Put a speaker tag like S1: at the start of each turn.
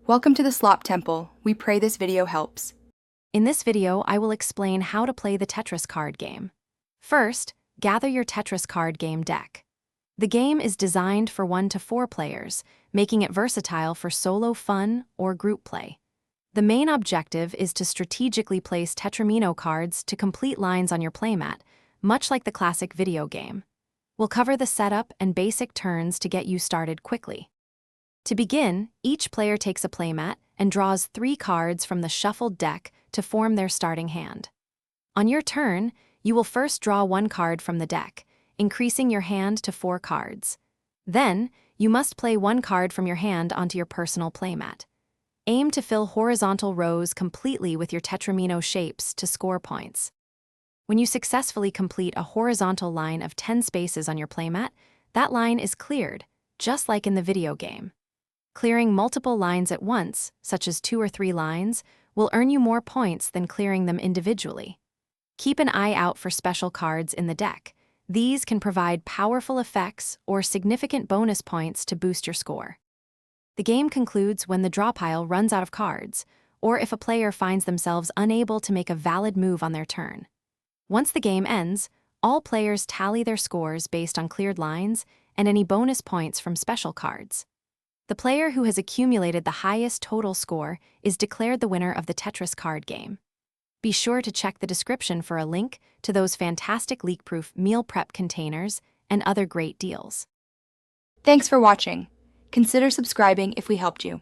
S1: Welcome to the Slop Temple. We pray this video helps.
S2: In this video, I will explain how to play the Tetris card game. First, gather your Tetris card game deck. The game is designed for 1 to 4 players, making it versatile for solo fun or group play. The main objective is to strategically place Tetramino cards to complete lines on your playmat, much like the classic video game. We'll cover the setup and basic turns to get you started quickly. To begin, each player takes a playmat and draws 3 cards from the shuffled deck to form their starting hand. On your turn, you will first draw 1 card from the deck, increasing your hand to 4 cards. Then, you must play 1 card from your hand onto your personal playmat. Aim to fill horizontal rows completely with your Tetramino shapes to score points. When you successfully complete a horizontal line of 10 spaces on your playmat, that line is cleared, just like in the video game. Clearing multiple lines at once, such as 2 or 3 lines, will earn you more points than clearing them individually. Keep an eye out for special cards in the deck. These can provide powerful effects or significant bonus points to boost your score. The game concludes when the draw pile runs out of cards, or if a player finds themselves unable to make a valid move on their turn. Once the game ends, all players tally their scores based on cleared lines and any bonus points from special cards. The player who has accumulated the highest total score is declared the winner of the Tetris card game. Be sure to check the description for a link to those fantastic leak-proof meal prep containers and other great deals.
S1: Thanks for watching. Consider subscribing if we helped you.